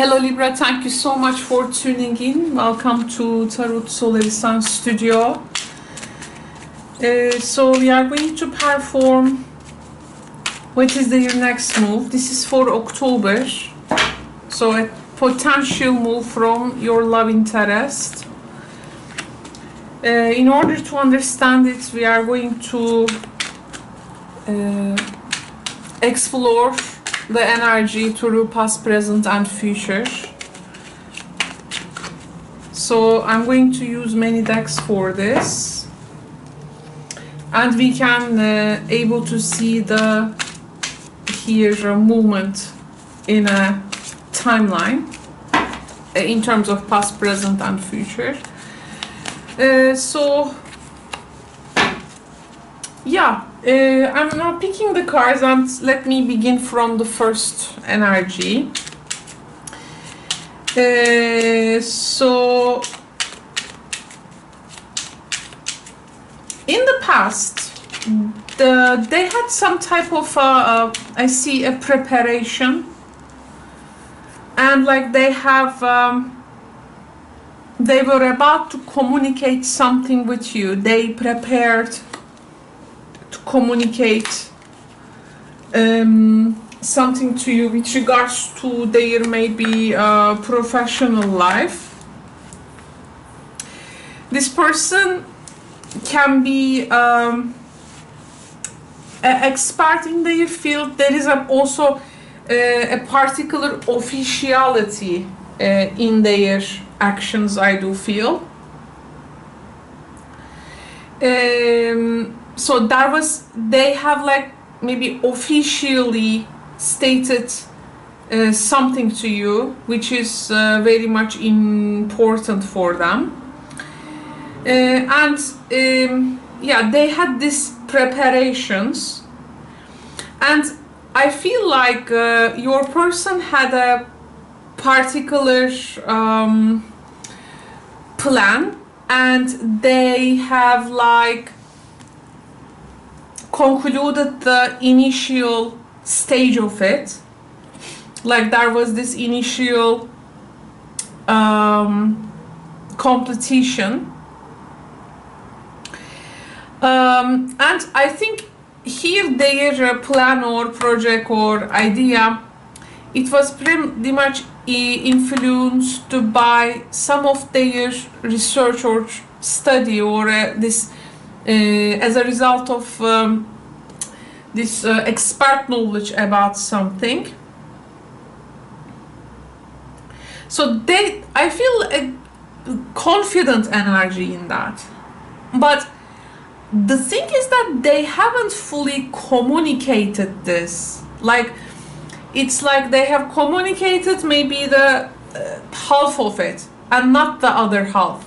Hello Libra, thank you so much for tuning in. Welcome to Tarot Solaris Studio. So we are going to perform what is your next move. This is for October. So a potential move from your love interest. In order to understand it, we are going to explore the energy through past, present and future. So I'm going to use many decks for this, and we can able to see the here movement in a timeline in terms of past, present and future. So yeah, I'm now picking the cards, and let me begin from the first energy. So in the past, they had some type of I see a preparation, and like they have they were about to communicate something with you. They prepared to communicate something to you with regards to their maybe professional life. This person can be an expert in their field. There is also a particular officiality in their actions, I do feel. So they have like maybe officially stated something to you, which is very much important for them. Yeah, they had these preparations, and I feel like your person had a particular plan, and they have like concluded the initial stage of it. Like there was this initial competition, and I think here their plan or project or idea, it was pretty much influenced by some of their research or study, or this as a result of this expert knowledge about something. So I feel a confident energy in that. But the thing is that they haven't fully communicated this. Like, it's like they have communicated maybe the half of it and not the other half.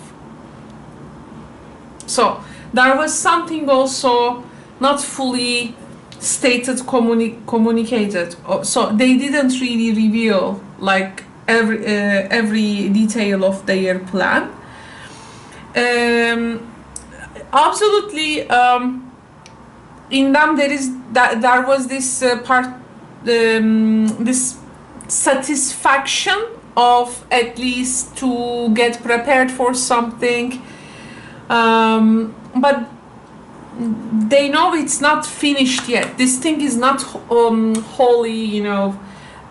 So there was something also not fully stated, communicated. So they didn't really reveal like every detail of their plan. Absolutely, in them there was this this satisfaction of at least to get prepared for something, but they know it's not finished yet. This thing is not wholly, you know,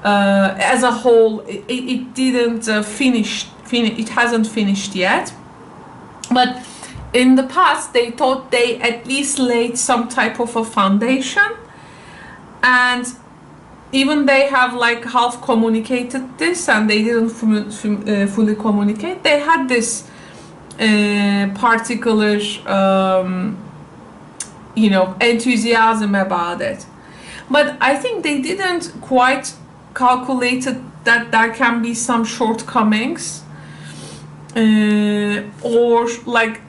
as a whole. It didn't finish. It hasn't finished yet, but in the past they thought they at least laid some type of a foundation, and even they have like half communicated this, and they didn't fully communicate. They had this particular you know, enthusiasm about it, but I think they didn't quite calculate that there can be some shortcomings, or like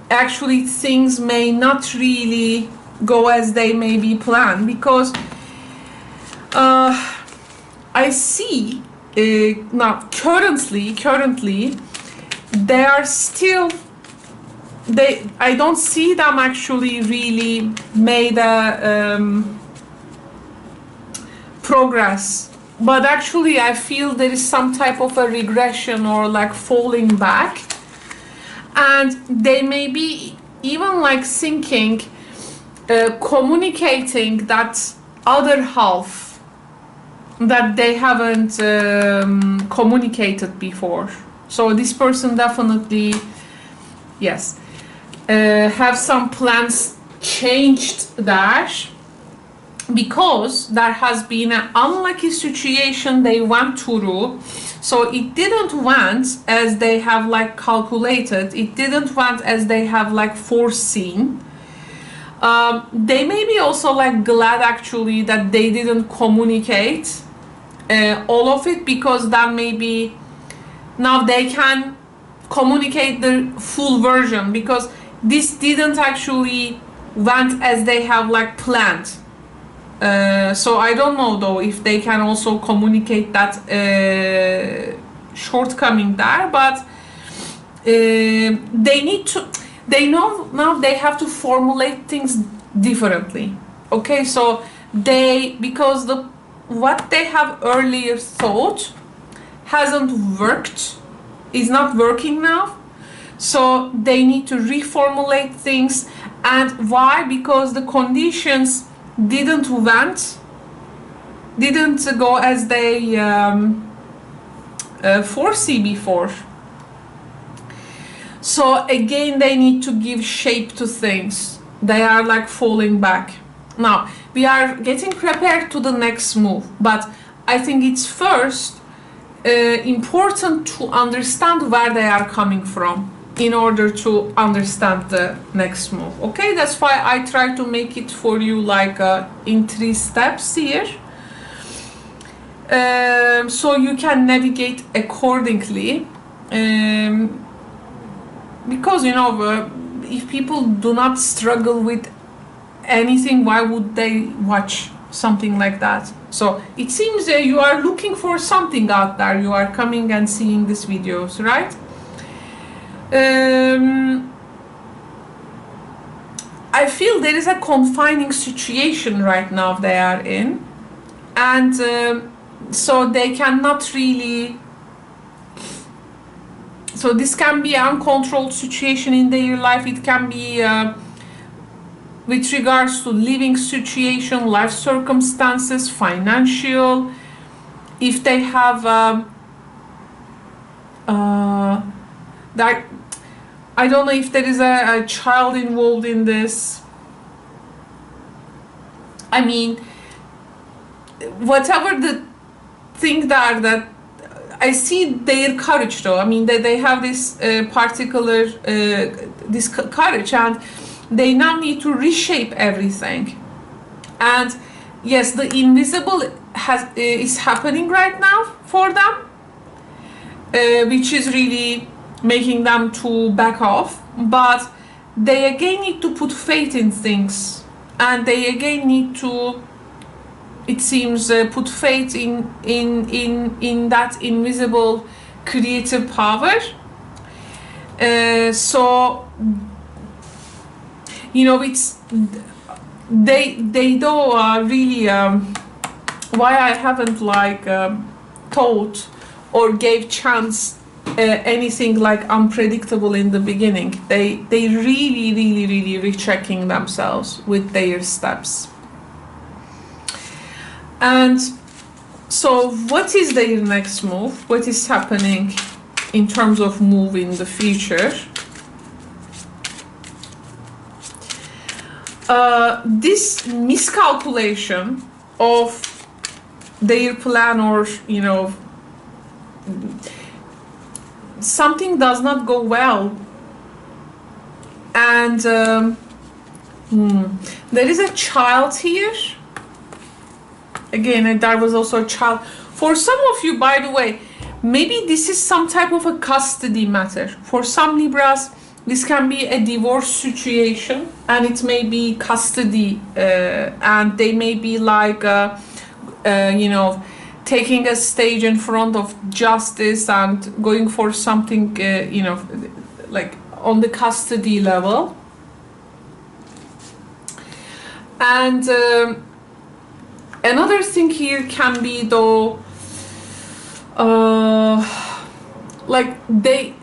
actually things may not really go as they may be planned, because I see now currently they are still, I don't see them actually really made a progress but actually I feel there is some type of a regression or like falling back, and they may be even like thinking, communicating that other half that they haven't communicated before. So this person definitely, yes, have some plans changed there, because there has been an unlucky situation they went through. So it didn't went as they have like calculated, it didn't went as they have like foreseen. They may be also like glad actually that they didn't communicate all of it, because then maybe now they can communicate the full version, because this didn't actually went as they have like planned. So I don't know though if they can also communicate that shortcoming there, but they need to, they know now they have to formulate things differently. Okay, so they, because the what they have earlier thought hasn't worked, is not working now, so they need to reformulate things. And why? Because the conditions didn't go as they foresee before. So again, they need to give shape to things. They are like falling back. Now we are getting prepared to the next move, but I think it's first important to understand where they are coming from in order to understand the next move. Okay, that's why I try to make it for you like in 3 steps here, so you can navigate accordingly, because you know, if people do not struggle with anything, why would they watch something like that? So it seems you are looking for something out there, you are coming and seeing these videos, right? I feel there is a confining situation right now they are in, and so they cannot really, so this can be an uncontrolled situation in their life. It can be with regards to living situation, life circumstances, financial, if they have that, I don't know if there is a child involved in this. I mean, whatever the thing that I see their courage though. I mean, they have this particular this courage, and they now need to reshape everything. And yes, the invisible is happening right now for them, which is really making them to back off, but they again need to put faith in things, and they again need to, it seems, put faith in that invisible creative power. So you know, it's they do really why I haven't like thought or gave chance anything like unpredictable in the beginning. They really rechecking themselves with their steps. And so what is their next move? What is happening in terms of move in the future? This miscalculation of their plan, or you know, something does not go well, and there is a child here. Again, there was also a child. For some of you, by the way, maybe this is some type of a custody matter. For some Libras, this can be a divorce situation, and it may be custody, and they may be like, you know, taking a stage in front of justice and going for something, you know, like on the custody level. And another thing here can be though like they,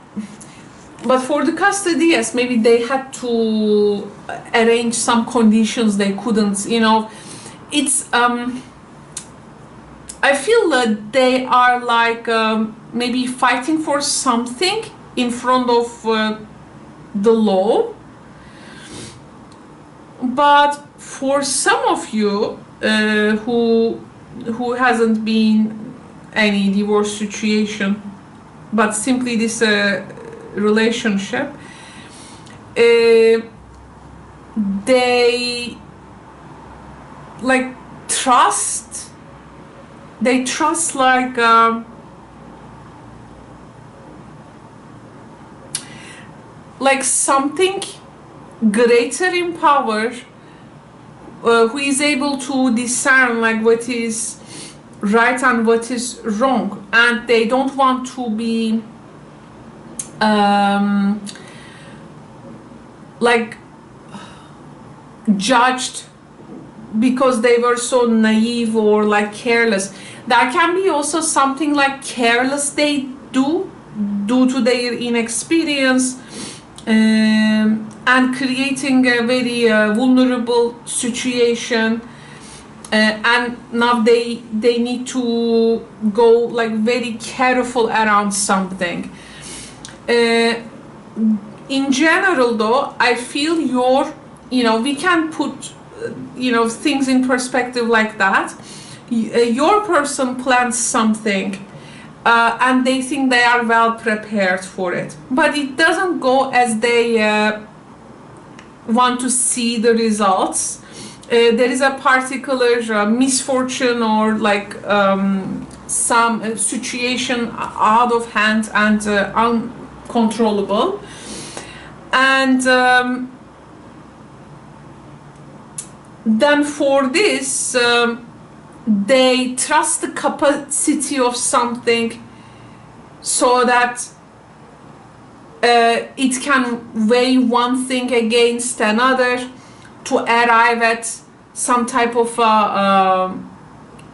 but for the custody, yes, maybe they had to arrange some conditions they couldn't, you know. It's I feel that they are like maybe fighting for something in front of the law. But for some of you who hasn't been any divorce situation, but simply this relationship, they like trust. They trust like something greater in power, who is able to discern like what is right and what is wrong, and they don't want to be like judged because they were so naive or like careless. That can be also something like careless they do due to their inexperience, and creating a very vulnerable situation, and now they need to go like very careful around something. In general though, I feel we can put things in perspective like that. Your person plans something, and they think they are well prepared for it, but it doesn't go as they want to see the results. There is a particular misfortune or like some situation out of hand and uncontrollable, and then for this they trust the capacity of something so that it can weigh one thing against another to arrive at some type of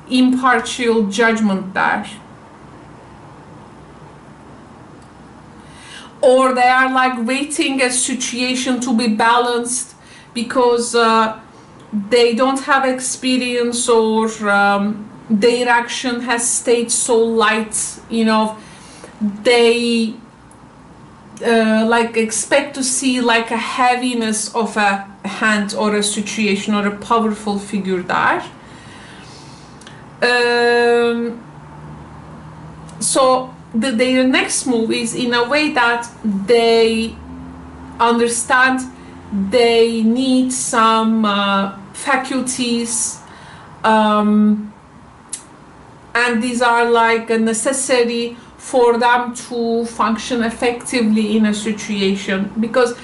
impartial judgment there. Or they are like waiting a situation to be balanced because they don't have experience, or their action has stayed so light, they like expect to see like a heaviness of a hand or a situation or a powerful figure there. So their next move is in a way that they understand they need some faculties, and these are like necessary for them to function effectively in a situation, because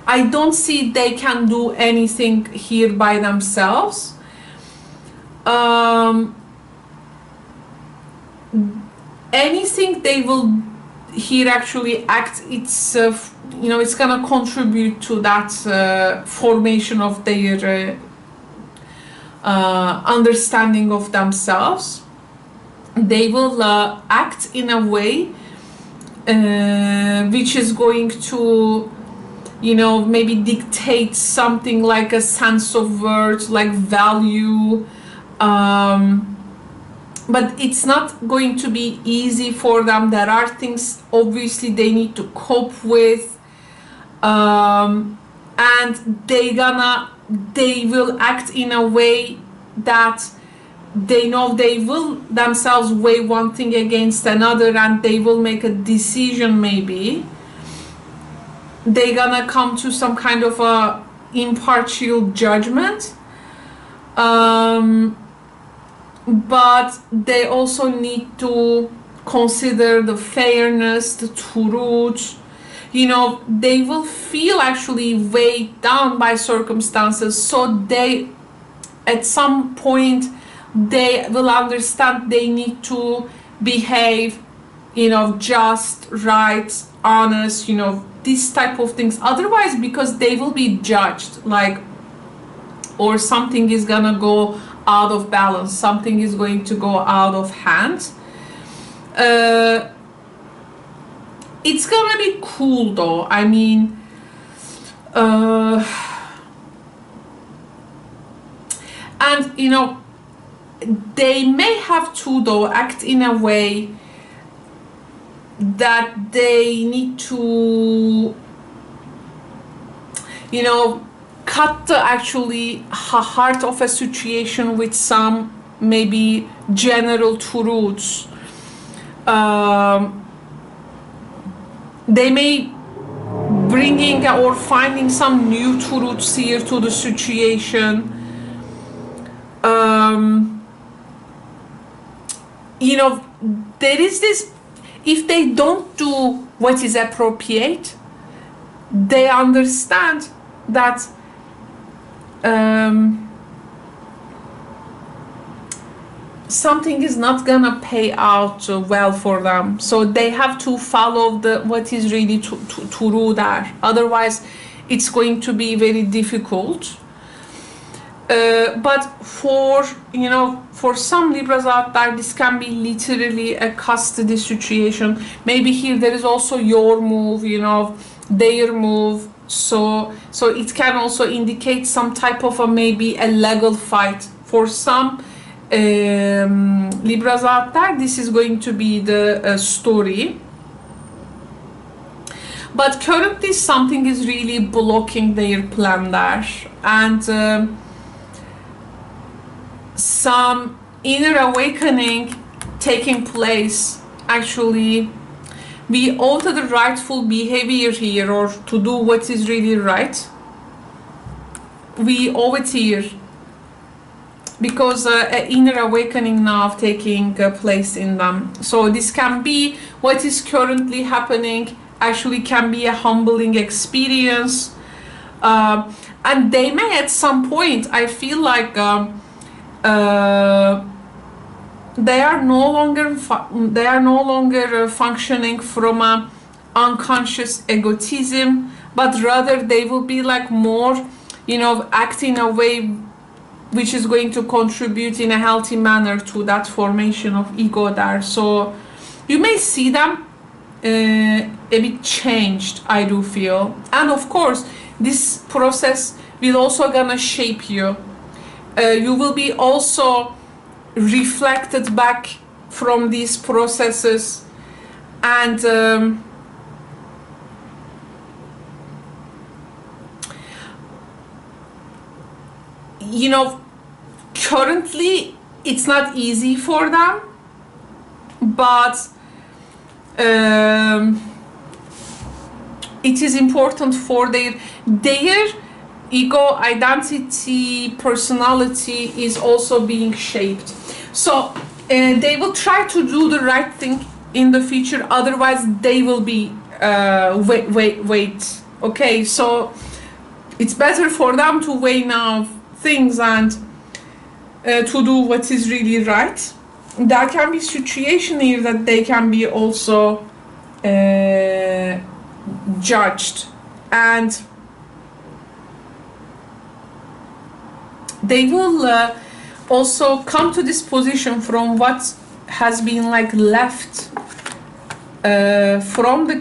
I don't see they can do anything here by themselves. Anything they will here actually act, it's it's gonna contribute to that formation of their understanding of themselves. They will act in a way which is going to maybe dictate something like a sense of worth, like value, but it's not going to be easy for them. There are things obviously they need to cope with, and they will act in a way that they know they will themselves weigh one thing against another, and they will make a decision. Maybe they're gonna come to some kind of a impartial judgment, but they also need to consider the fairness, the truth. They will feel actually weighed down by circumstances, so they at some point they will understand they need to behave just, right, honest, this type of things. Otherwise, because they will be judged, like, or something is gonna go out of balance, something is going to go out of hand, It's gonna be cool though. I mean, and you know, they may have to though act in a way that they need to, you know, cut the actually heart of a situation with some maybe general truths. They may bringing or finding some new truths here to the situation. You know, there is this, if they don't do what is appropriate, they understand that something is not gonna pay out well for them, so they have to follow the what is really true there. Otherwise it's going to be very difficult. But for, you know, for some Libras out there, this can be literally a custody situation. Maybe here there is also your move, you know, their move, so it can also indicate some type of a maybe a legal fight. For some Libras out there, this is going to be the story. But currently something is really blocking their plan there, and some inner awakening taking place. Actually, we owe to the rightful behavior here, or to do what is really right. We owe it here because an inner awakening now taking place in them. So this can be what is currently happening, actually can be a humbling experience, and they may at some point, I feel like they are no longer functioning from a unconscious egotism, but rather they will be like more, you know, act in a way which is going to contribute in a healthy manner to that formation of ego there. So you may see them a bit changed, I do feel. And of course this process will also gonna shape you. You will be also reflected back from these processes, and you know, currently it's not easy for them, but it is important for their ego, identity, personality is also being shaped. So they will try to do the right thing in the future, otherwise they will be wait. Okay, so it's better for them to weigh now things and to do what is really right. There can be situation here that they can be also judged, and they will also come to this position from what has been like left from the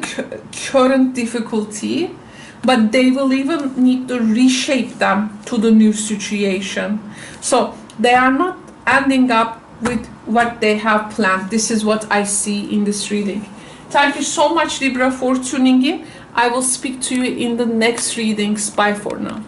current difficulty, but they will even need to reshape them to the new situation. So they are not ending up with what they have planned. This is what I see in this reading. Thank you so much, Libra, for tuning in. I will speak to you in the next readings. Bye for now.